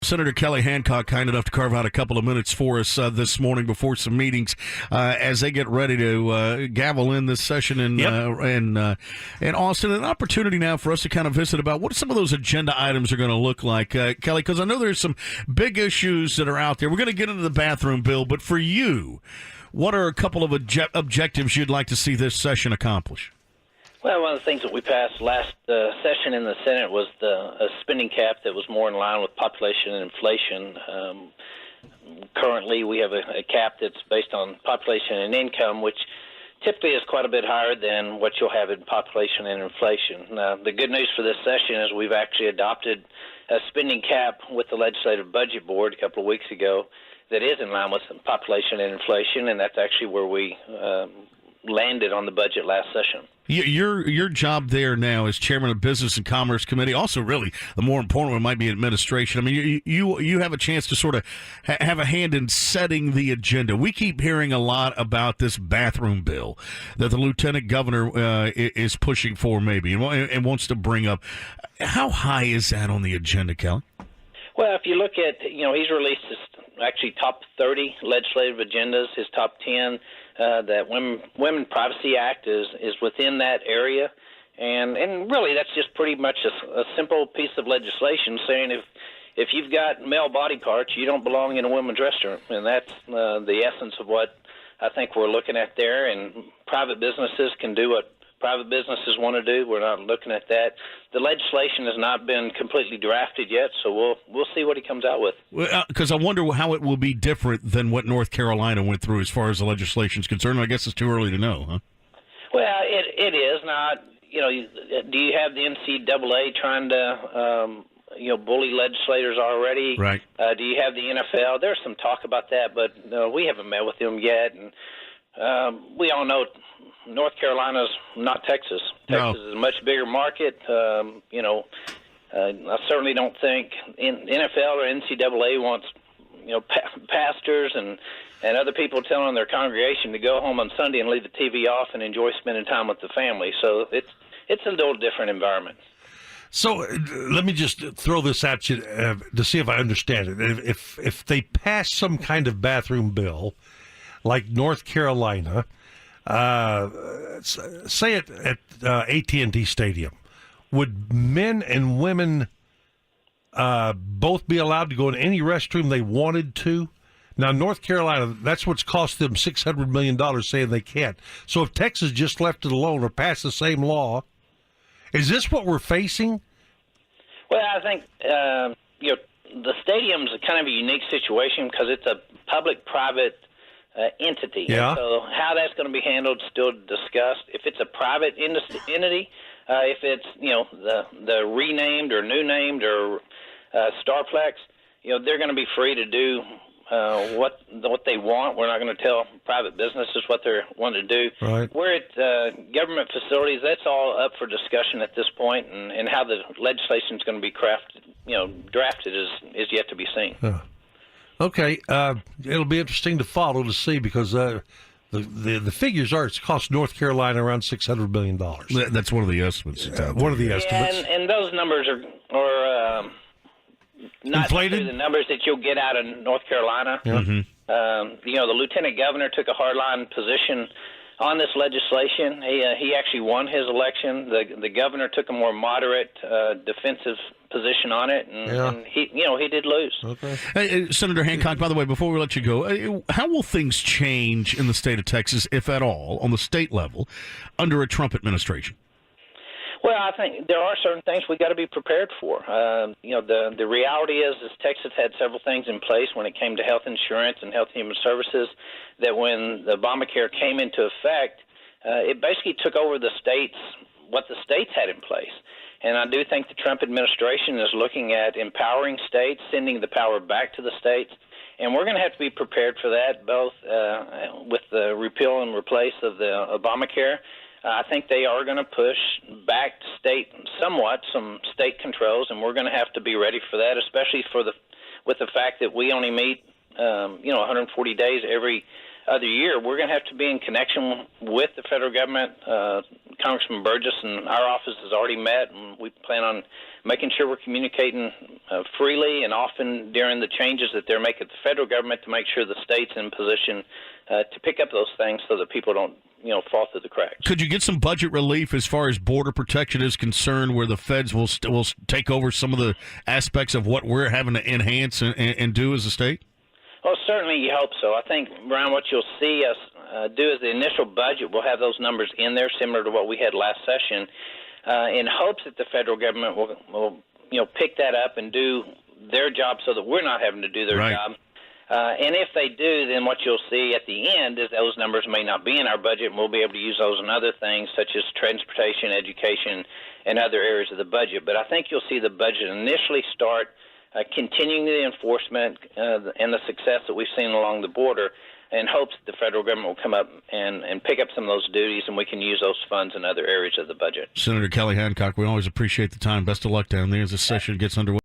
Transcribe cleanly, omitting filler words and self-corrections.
Senator Kelly Hancock, kind enough to carve out a couple of minutes for us this morning before some meetings as they get ready to gavel in this session in Austin. An opportunity now for us to kind of visit about what some of those agenda items are going to look like, Kelly, because I know there's some big issues that are out there. We're going to get into the bathroom bill, but for you, what are a couple of objectives you'd like to see this session accomplish? Well, one of the things that we passed last session in the Senate was a spending cap that was more in line with population and inflation. Currently, we have a cap that's based on population and income, which typically is quite a bit higher than what you'll have in population and inflation. Now, the good news for this session is we've actually adopted a spending cap with the Legislative Budget Board a couple of weeks ago that is in line with population and inflation, and that's actually where we landed on the budget last session. Your job there now as chairman of Business and Commerce Committee, also really the more important one might be administration. I mean, you have a chance to sort of have a hand in setting the agenda. We keep hearing a lot about this bathroom bill that the lieutenant governor is pushing for maybe and wants to bring up. How high is that on the agenda, Kelly? Well, if you look at, he's released his actually top 30 legislative agendas, his top 10. That Women Privacy Act is within that area, and really that's just pretty much a simple piece of legislation saying if you've got male body parts, you don't belong in a women's restroom, and that's the essence of what I think we're looking at there. And private businesses can do what private businesses want to do. We're not looking at that. The legislation has not been completely drafted yet, so we'll see what he comes out with. Because I wonder how it will be different than what North Carolina went through as far as the legislation is concerned. I guess it's too early to know, huh? Well, it is not. Do you have the NCAA trying to bully legislators already? Right. Do you have the NFL? There's some talk about that, but we haven't met with them yet, and we all know North Carolina's not Texas. Texas is a much bigger market. I certainly don't think NFL or NCAA wants pastors and other people telling their congregation to go home on Sunday and leave the TV off and enjoy spending time with the family. So it's a little different environment. So let me just throw this at you to see if I understand it. If they pass some kind of bathroom bill like North Carolina, say it at AT&T Stadium, would men and women both be allowed to go in any restroom they wanted to? Now, North Carolina, that's what's cost them $600 million saying they can't. So if Texas just left it alone or passed the same law, is this what we're facing? Well, I think, the stadium's kind of a unique situation because it's a public-private entity. Yeah. So how that's going to be handled is still discussed. If it's a private entity, if it's the renamed or new named or Starplex, they're going to be free to do what they want. We're not going to tell private businesses what they want to do. Right. We're at government facilities. That's all up for discussion at this point, and how the legislation is going to be drafted is yet to be seen. Okay, it'll be interesting to follow to see because the figures are it's cost North Carolina around $600 million. That's one of the estimates. One of the estimates. And those numbers are not inflated? The numbers that you'll get out of North Carolina. Yeah. Mm-hmm. The lieutenant governor took a hardline position on this legislation. He actually won his election. The governor took a more moderate, defensive position on it, and he did lose. Okay. Hey, Senator Hancock, by the way, before we let you go, how will things change in the state of Texas, if at all, on the state level, under a Trump administration? Well, I think there are certain things we got to be prepared for. The reality is Texas had several things in place when it came to health insurance and health and human services that when the Obamacare came into effect, it basically took over what the states had in place. And I do think the Trump administration is looking at empowering states, sending the power back to the states. And we're going to have to be prepared for that, both with the repeal and replace of the Obamacare. I think they are going to push back some state controls, and we're going to have to be ready for that, especially with the fact that we only meet 140 days every other year. We're going to have to be in connection with the federal government Congressman Burgess and our office has already met, and we plan on making sure we're communicating freely and often during the changes that they're making at the federal government to make sure the state's in position to pick up those things so that people don't fall through the cracks. Could you get some budget relief as far as border protection is concerned, where the feds will take over some of the aspects of what we're having to enhance and do as a state? Well, certainly you hope so. I think, Brian, what you'll see us do is the initial budget, we'll have those numbers in there similar to what we had last session in hopes that the federal government will pick that up and do their job so that we're not having to do their job. And if they do, then what you'll see at the end is those numbers may not be in our budget, and we'll be able to use those in other things such as transportation, education, and other areas of the budget. But I think you'll see the budget initially start continuing the enforcement and the success that we've seen along the border, in hopes that the federal government will come up and pick up some of those duties, and we can use those funds in other areas of the budget. Senator Kelly Hancock, we always appreciate the time. Best of luck down there as the session gets underway.